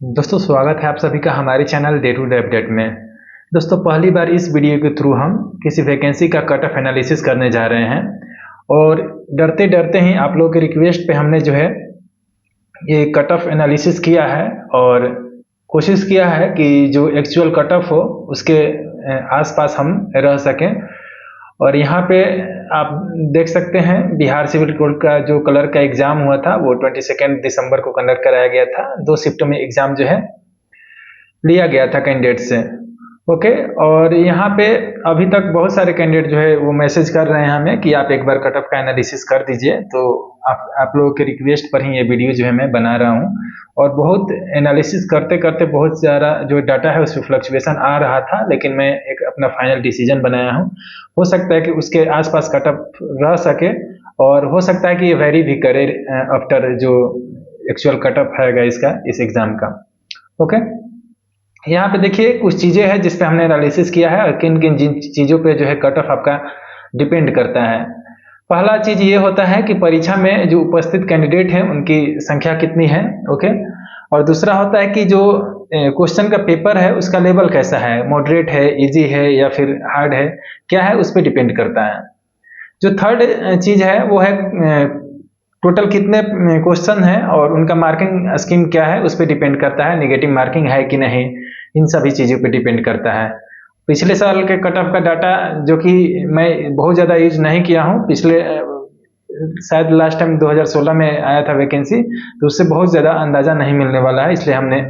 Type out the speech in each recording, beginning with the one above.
दोस्तों स्वागत है आप सभी का हमारे channel day to day update में। दोस्तों पहली बार इस वीडियो के थ्रू हम किसी वैकेंसी का कट ऑफ एनालिसिस करने जा रहे हैं और डरते डरते ही आप लोगों के रिक्वेस्ट पे हमने जो है ये कट ऑफ एनालिसिस किया है और कोशिश किया है कि जो एक्चुअल कट ऑफ हो उसके आसपास हम रह सकें। और यहाँ पे आप देख सकते हैं बिहार सिविल कोड का जो कलर का एग्जाम हुआ था वो 22 दिसंबर को कंडक्ट कराया गया था। 2 शिफ्ट में एग्जाम जो है लिया गया था कैंडिडेट से। ओके, और यहाँ पे अभी तक बहुत सारे कैंडिडेट जो है वो मैसेज कर रहे हैं हमें कि आप एक बार कट ऑफ का एनालिसिस कर दीजिए। तो आप लोगों के रिक्वेस्ट पर ही ये वीडियो जो है मैं बना रहा हूँ। और बहुत एनालिसिस करते करते बहुत ज़्यादा जो डाटा है उसमें फ्लक्चुएशन आ रहा था, लेकिन मैं एक अपना फाइनल डिसीजन बनाया हूँ। हो सकता है कि उसके आसपास कट ऑफ रह सके और हो सकता है कि ये वेरी भी करे आफ्टर जो एक्चुअल कट ऑफ है इसका इस एग्ज़ाम का। ओके, यहाँ पे देखिए कुछ चीज़ें हैं जिस पे हमने एनालिसिस किया है और किन किन जिन चीज़ों पे जो है कट ऑफ आपका डिपेंड करता है। पहला चीज़ ये होता है कि परीक्षा में जो उपस्थित कैंडिडेट हैं उनकी संख्या कितनी है। ओके, और दूसरा होता है कि जो क्वेश्चन का पेपर है उसका लेवल कैसा है, मॉडरेट है, इजी है या फिर हार्ड है, क्या है, उस पर डिपेंड करता है। जो थर्ड चीज़ है वो है टोटल कितने क्वेश्चन हैं और उनका मार्किंग स्कीम क्या है, उस पर डिपेंड करता है। नेगेटिव मार्किंग है कि नहीं, इन सभी चीज़ों पे डिपेंड करता है। पिछले साल के कट ऑफ का डाटा जो कि मैं बहुत ज़्यादा यूज नहीं किया हूँ, पिछले शायद लास्ट टाइम 2016 में आया था वैकेंसी, तो उससे बहुत ज़्यादा अंदाज़ा नहीं मिलने वाला है, इसलिए हमने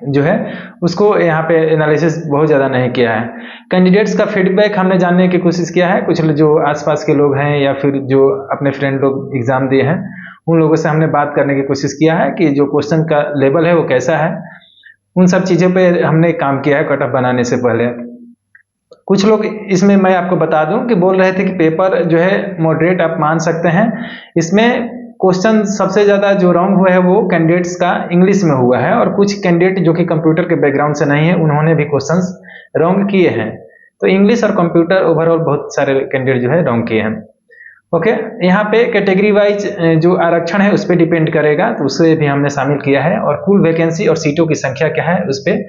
जो है उसको यहाँ पे एनालिसिस बहुत ज़्यादा नहीं किया है। कैंडिडेट्स का फीडबैक हमने जानने की कोशिश किया है। कुछ जो आसपास के लोग हैं या फिर जो अपने फ्रेंड लोग एग्ज़ाम दिए हैं उन लोगों से हमने बात करने की कोशिश किया है कि जो क्वेश्चन का लेवल है वो कैसा है। उन सब चीज़ों पे हमने काम किया है कट ऑफ बनाने से पहले। कुछ लोग इसमें मैं आपको बता दूं कि बोल रहे थे कि पेपर जो है मॉडरेट आप मान सकते हैं। इसमें क्वेश्चन सबसे ज़्यादा जो रॉन्ग हुआ है वो कैंडिडेट्स का इंग्लिश में हुआ है और कुछ कैंडिडेट जो कि कंप्यूटर के बैकग्राउंड से नहीं है उन्होंने भी क्वेश्चंस रॉन्ग किए हैं। तो इंग्लिश और कंप्यूटर ओवरऑल बहुत सारे कैंडिडेट जो है रॉन्ग किए हैं। ओके, यहाँ पे कैटेगरी वाइज जो आरक्षण है उस पर डिपेंड करेगा, तो उसे भी हमने शामिल किया है। और कुल वैकेंसी और सीटों की संख्या क्या है उस पर।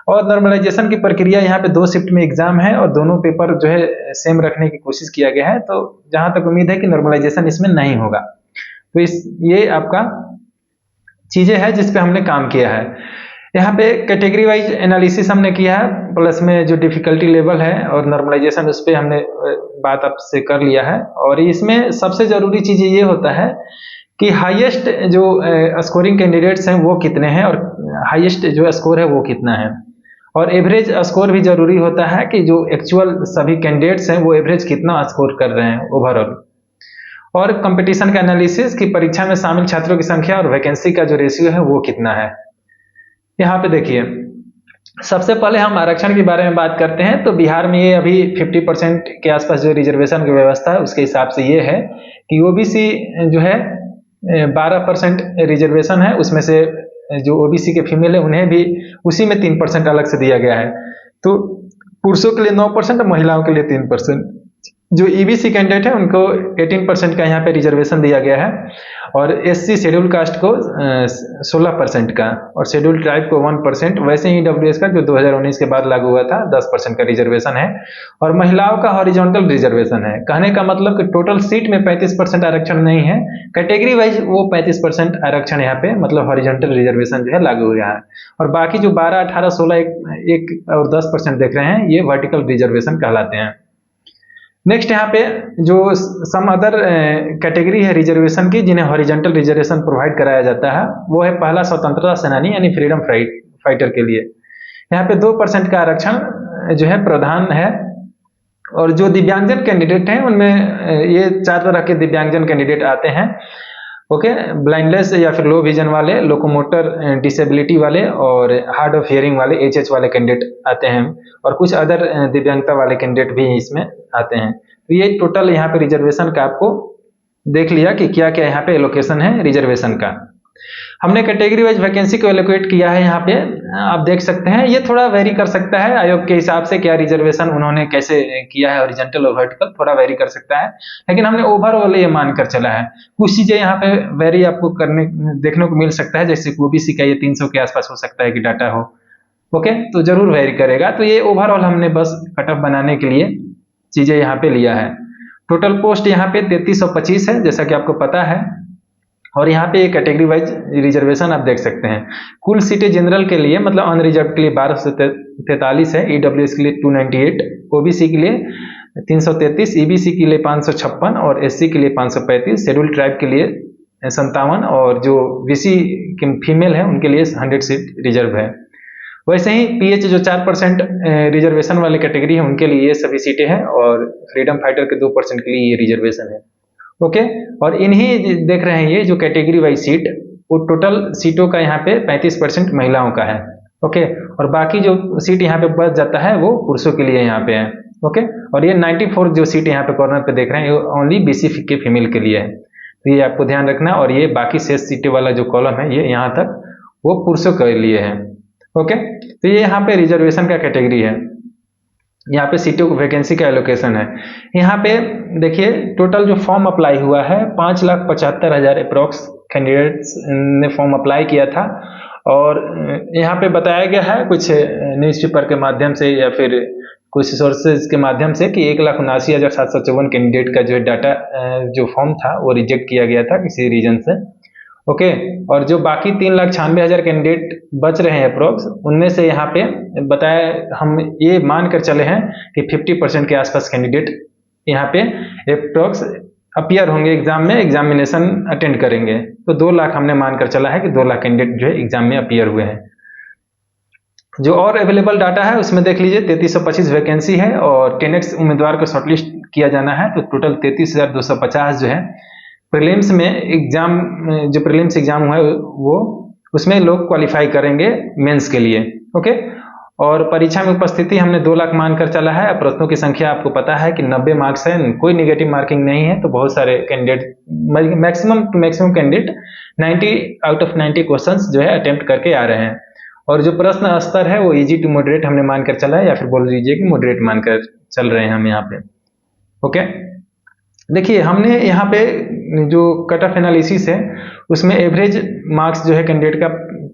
और नॉर्मलाइजेशन की प्रक्रिया, यहाँ पे 2 शिफ्ट में एग्जाम है और दोनों पेपर जो है सेम रखने की कोशिश किया गया है। तो जहाँ तक उम्मीद है कि नॉर्मलाइजेशन इसमें नहीं होगा। तो ये आपका चीज़ें हैं जिस पे हमने काम किया है। यहाँ पे कैटेगरी वाइज एनालिसिस हमने किया है, प्लस में जो डिफिकल्टी लेवल है और नॉर्मलाइजेशन उस पर हमने बात आपसे कर लिया है। और इसमें सबसे ज़रूरी चीज़ ये होता है कि हाईएस्ट जो स्कोरिंग कैंडिडेट्स हैं वो कितने हैं और हाईएस्ट जो स्कोर है वो कितना है। और एवरेज स्कोर भी ज़रूरी होता है कि जो एक्चुअल सभी कैंडिडेट्स हैं वो एवरेज कितना स्कोर कर रहे हैं ओवरऑल। और कंपटीशन का एनालिसिस कि परीक्षा में शामिल छात्रों की संख्या और वैकेंसी का जो रेशियो है वो कितना है। यहाँ पे देखिए सबसे पहले हम आरक्षण के बारे में बात करते हैं। तो बिहार में ये अभी 50% के आसपास जो रिजर्वेशन की व्यवस्था है उसके हिसाब से ये है कि ओबीसी जो है 12% रिजर्वेशन है, उसमें से जो ओबीसी के फीमेल है उन्हें भी उसी में 3% अलग से दिया गया है। तो पुरुषों के लिए 9% और महिलाओं के लिए 3%। जो ईबीसी कैंडिडेट है उनको 18% का यहाँ पे रिजर्वेशन दिया गया है और एससी शेड्यूल कास्ट को 16% का और शेड्यूल ट्राइब को 1%। वैसे ही डब्ल्यूएस का जो 2019 के बाद लागू हुआ था 10% का रिजर्वेशन है। और महिलाओं का हॉरिजॉन्टल रिजर्वेशन है। कहने का मतलब कि टोटल सीट में 35% आरक्षण नहीं है, कैटेगरी वाइज वो 35% आरक्षण यहाँ पे मतलब हॉरिजॉन्टल रिजर्वेशन जो है लागू हुआ है। और बाकी जो 12, 18, 16, 1 और 10% देख रहे हैं ये वर्टिकल रिजर्वेशन कहलाते हैं। नेक्स्ट यहाँ पे जो सम अदर कैटेगरी है रिजर्वेशन की जिन्हें हॉरिजॉन्टल रिजर्वेशन प्रोवाइड कराया जाता है वो है पहला स्वतंत्रता सेनानी यानी फ्रीडम फाइटर के लिए। यहाँ पे 2% का आरक्षण जो है प्रावधान है। और जो दिव्यांगजन कैंडिडेट हैं उनमें ये 4 तरह के दिव्यांगजन कैंडिडेट आते हैं। ओके, ब्लाइंडनेस या फिर लो विजन वाले, लोकोमोटर डिसेबिलिटी वाले और हार्ड ऑफ हियरिंग वाले एचएच वाले कैंडिडेट आते हैं और कुछ अदर दिव्यांगता वाले कैंडिडेट भी इसमें आते हैं। तो ये टोटल यहाँ पे रिजर्वेशन का आपको देख लिया कि क्या क्या यहाँ पे एलोकेशन है रिजर्वेशन का। हमने कैटेगरी वाइज वैकेंसी को एलोकेट किया है यहाँ पे, आप देख सकते हैं। ये थोड़ा वेरी कर सकता है आयोग के हिसाब से, क्या रिजर्वेशन उन्होंने कैसे किया है, हॉरिजॉन्टल और वर्टिकल थोड़ा वेरी कर सकता है, लेकिन हमने ओवरऑल ये मानकर चला है। कुछ चीजें यहाँ पे वेरी आपको देखने को मिल सकता है, जैसे ओबीसी का ये 300 के आसपास हो सकता है कि डाटा हो, ओके, तो जरूर वेरी करेगा। तो ये ओवरऑल हमने बस कट ऑफ बनाने के लिए चीजें यहाँ पे लिया है। टोटल पोस्ट यहाँ पे 3325 है, जैसा कि आपको पता है, और यहाँ पे कैटेगरी वाइज रिजर्वेशन आप देख सकते हैं। कुल सीटें जनरल के लिए मतलब अनरिजर्व के लिए 1243 है, ईडब्ल्यूएस के लिए 298, ओबीसी के लिए 333, ईबीसी के लिए 556 और एससी के लिए 535, शेड्यूल ट्राइब के लिए 57 और जो बीसी फीमेल है उनके लिए 100 सीट रिजर्व है। वैसे ही पीएच जो 4% रिजर्वेशन वाले कैटेगरी है उनके लिए ये सभी सीटें हैं, और फ्रीडम फाइटर के 2% के लिए ये रिजर्वेशन है, ओके। और इन्हीं देख रहे हैं ये जो कैटेगरी वाइज सीट, वो टोटल सीटों का यहाँ पे 35% महिलाओं का है, ओके, और बाकी जो सीट यहाँ पे बच जाता है वो पुरुषों के लिए यहाँ पे है, ओके। और ये 94 जो सीट यहाँ पे कॉर्नर पे देख रहे हैं ओनली बीसी के फीमेल के लिए है, तो ये आपको ध्यान रखना। और ये बाकी शेष सीटें वाला जो कॉलम है ये यहाँ तक वो पुरुषों के लिए है, ओके। तो ये यहाँ पे रिजर्वेशन का कैटेगरी है, यहाँ पे सीटों को वैकेंसी का एलोकेशन है। यहाँ पे देखिए टोटल जो फॉर्म अप्लाई हुआ है 5,75,000 अप्रोक्स कैंडिडेट्स ने फॉर्म अप्लाई किया था, और यहाँ पे बताया गया है कुछ न्यूज़पेपर के माध्यम से या फिर कुछ सोर्सेज के माध्यम से कि 1,79,754 कैंडिडेट का जो डाटा जो फॉर्म था वो रिजेक्ट किया गया था किसी रीजन से, ओके। और जो बाकी 3,96,000 कैंडिडेट बच रहे हैं अप्रोक्स, उनमें से यहाँ पे बताया हम ये मान कर चले हैं कि 50% के आसपास कैंडिडेट यहाँ पे अप्रोक्स अपीयर होंगे एग्जाम में, एग्जामिनेशन अटेंड करेंगे। तो 2 लाख हमने मानकर चला है कि 2 लाख कैंडिडेट जो है एग्जाम में अपीयर हुए हैं। जो और अवेलेबल डाटा है उसमें देख लीजिए 3325 वैकेंसी है, और 10x उम्मीदवार को शॉर्टलिस्ट किया जाना है, तो टोटल 33,250 जो है प्रीलिम्स में एग्जाम, जो प्रीलिम्स एग्जाम हुआ है वो उसमें लोग क्वालिफाई करेंगे मेंस के लिए, ओके। और परीक्षा में उपस्थिति हमने 2 लाख मानकर चला है। प्रश्नों की संख्या आपको पता है कि 90 मार्क्स है, कोई निगेटिव मार्किंग नहीं है, तो बहुत सारे candidate maximum candidate 90 out of 90 questions जो है अटेम्प्ट करके आ रहे हैं। और जो प्रश्न स्तर है वो इजी टू मॉडरेट हमने मानकर चला है, या फिर बोल दीजिए कि मॉडरेट मानकर चल रहे हैं हम यहाँ पे, ओके। देखिए हमने यहाँ पे जो कट ऑफ एनालिसिस है उसमें एवरेज मार्क्स जो है कैंडिडेट का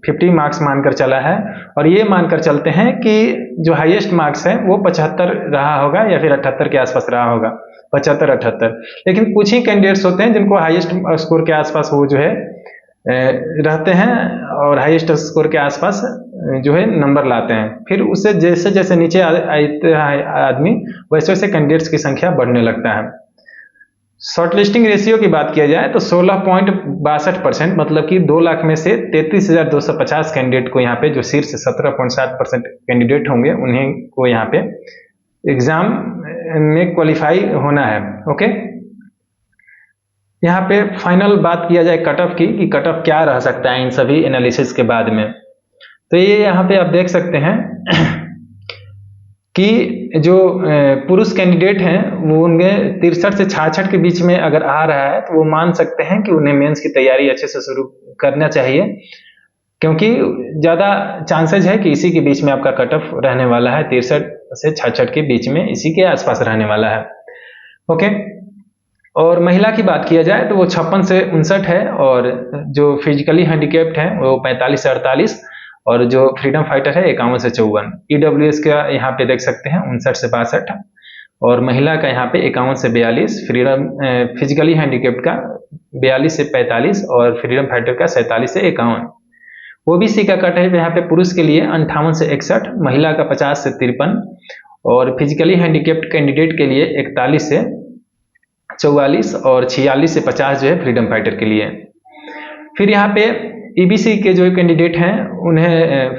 50 मार्क्स मानकर चला है, और ये मानकर चलते हैं कि जो हाईएस्ट मार्क्स है वो 75 रहा होगा या फिर 78 के आसपास रहा होगा, 75-78। लेकिन कुछ ही कैंडिडेट्स होते हैं जिनको हाईएस्ट स्कोर के आसपास वो जो है रहते हैं, और हाईएस्ट स्कोर के आसपास जो है नंबर लाते हैं। फिर उससे जैसे जैसे नीचे आते हैं आदमी, वैसे वैसे कैंडिडेट्स की संख्या बढ़ने लगता है। शॉर्ट लिस्टिंग रेशियो की बात किया जाए तो 16.62%, मतलब कि 2 लाख में से 33,250 कैंडिडेट को यहाँ पे जो शीर्ष 17.7% कैंडिडेट होंगे उन्हें को यहाँ पे एग्जाम में क्वालिफाई होना है, ओके। यहाँ पे फाइनल बात किया जाए कट ऑफ की, कि कट ऑफ क्या रह सकता है इन सभी एनालिसिस के बाद में, तो ये यहाँ पे आप देख सकते हैं कि जो पुरुष कैंडिडेट हैं वो उनमें 63 से 66 के बीच में अगर आ रहा है तो वो मान सकते हैं कि उन्हें मेंस की तैयारी अच्छे से शुरू करना चाहिए, क्योंकि ज़्यादा चांसेज है कि इसी के बीच में आपका कट ऑफ रहने वाला है, 63 से 66 के बीच में इसी के आसपास रहने वाला है, ओके। और महिला की बात किया जाए तो वो 56 से 59 है, और जो फिजिकली हैंडीकैप्ड है वो 45 से 48, और जो फ्रीडम फाइटर है 51 से 54। ईडब्ल्यूएस का यहाँ पे देख सकते हैं 59 से 62, और महिला का यहाँ पे 51 से 42, फ्रीडम फिजिकली हैंडीकैप्ड का 42 से 45, और फ्रीडम फाइटर का 47 से 51। ओबीसी का कट है यहाँ पे पुरुष के लिए 58 से 61, महिला का 50 से 53, और फिजिकली हैंडीकैप्ड कैंडिडेट के लिए 41 से 44 और 46 से 50 जो है फ्रीडम फाइटर के लिए। फिर यहाँ पे ईबीसी के जो कैंडिडेट हैं उन्हें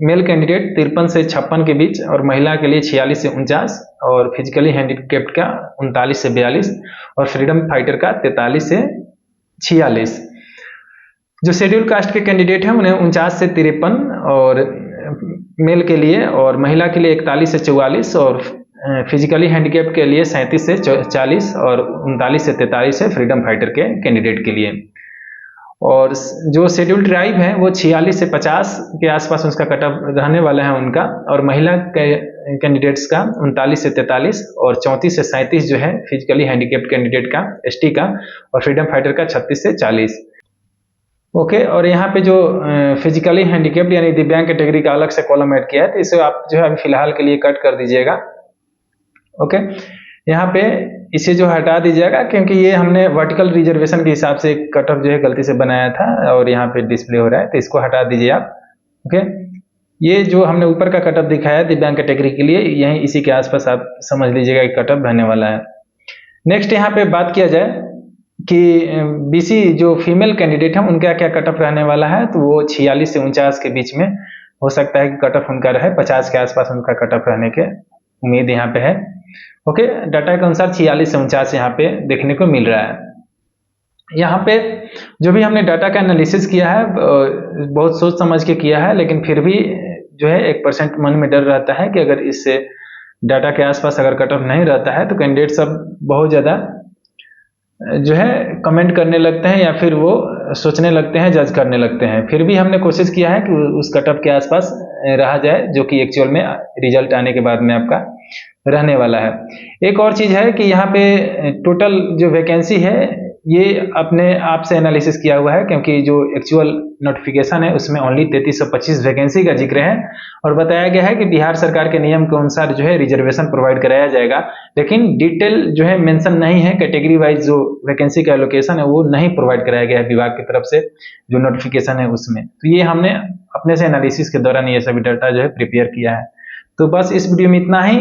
मेल कैंडिडेट 53 से 56 के बीच, और महिला के लिए 46 से 49, और फिजिकली हैंडीकैप्ड का 39 से 42, और फ्रीडम फाइटर का 43 से 46। जो शेड्यूल कास्ट के कैंडिडेट हैं उन्हें 49 से 53 और मेल के लिए, और महिला के लिए 41 से 44, और फिजिकली हैंडीकैप्ड के लिए 37 से 40, और 39 से 43 है फ्रीडम फाइटर के कैंडिडेट के लिए। और जो शेड्यूल ट्राइब है वो 46 से 50 के आसपास उसका कट ऑफ रहने वाला है उनका, और महिला कैंडिडेट्स का 39 से 43 और 34 से 37 जो है फिजिकली हैंडीकेप्ड कैंडिडेट का, एसटी का, और फ्रीडम फाइटर का 36 से 40। ओके, और यहाँ पे जो फिजिकली हैंडीकेप्ड यानी दिव्यांग कैटेगरी का अलग से कॉलम ऐड किया है, तो इसे आप जो है अभी फिलहाल के लिए कट कर दीजिएगा। ओके, यहाँ पे इसे जो हटा दीजिएगा, क्योंकि ये हमने वर्टिकल रिजर्वेशन के हिसाब से कट ऑफ जो है गलती से बनाया था और यहाँ पे डिस्प्ले हो रहा है, तो इसको हटा दीजिए आप। ओके, ये जो हमने ऊपर का कट ऑफ दिखाया दिव्यांग कैटेगरी के लिए, यही इसी के आसपास आप समझ लीजिएगा कि कट ऑफ रहने वाला है। नेक्स्ट यहाँ पे बात किया जाए कि बीसी जो फीमेल कैंडिडेट है उनका क्या कट ऑफ रहने वाला है, तो वो 46 से 49 के बीच में हो सकता है कि कट ऑफ उनका रहे, 50 के आसपास उनका कट ऑफ रहने के उम्मीद यहाँ पे है। ओके, डाटा के अनुसार 46 से 49 यहाँ पे देखने को मिल रहा है। यहाँ पे जो भी हमने डाटा का एनालिसिस किया है बहुत सोच समझ के किया है, लेकिन फिर भी जो है 1% मन में डर रहता है कि अगर इससे डाटा के आसपास अगर कट ऑफ नहीं रहता है तो कैंडिडेट सब बहुत ज़्यादा जो है कमेंट करने लगते हैं या फिर वो सोचने लगते हैं, जज करने लगते हैं। फिर भी हमने कोशिश किया है कि उस कट ऑफ के आसपास रहा जाए, जो कि एक्चुअल में रिजल्ट आने के बाद में आपका रहने वाला है। एक और चीज़ है कि यहाँ पे टोटल जो वैकेंसी है ये अपने आप से एनालिसिस किया हुआ है, क्योंकि जो एक्चुअल नोटिफिकेशन है उसमें ओनली 3325 वैकेंसी का जिक्र है, और बताया गया है कि बिहार सरकार के नियम के अनुसार जो है रिजर्वेशन प्रोवाइड कराया जाएगा, लेकिन डिटेल जो है मेंशन नहीं है, कैटेगरी वाइज जो वैकेंसी का एलोकेशन है वो नहीं प्रोवाइड कराया गया है विभाग की तरफ से जो नोटिफिकेशन है उसमें। तो ये हमने अपने से एनालिसिस के दौरान ये सभी डाटा जो है प्रिपेयर किया है। तो बस इस वीडियो में इतना ही।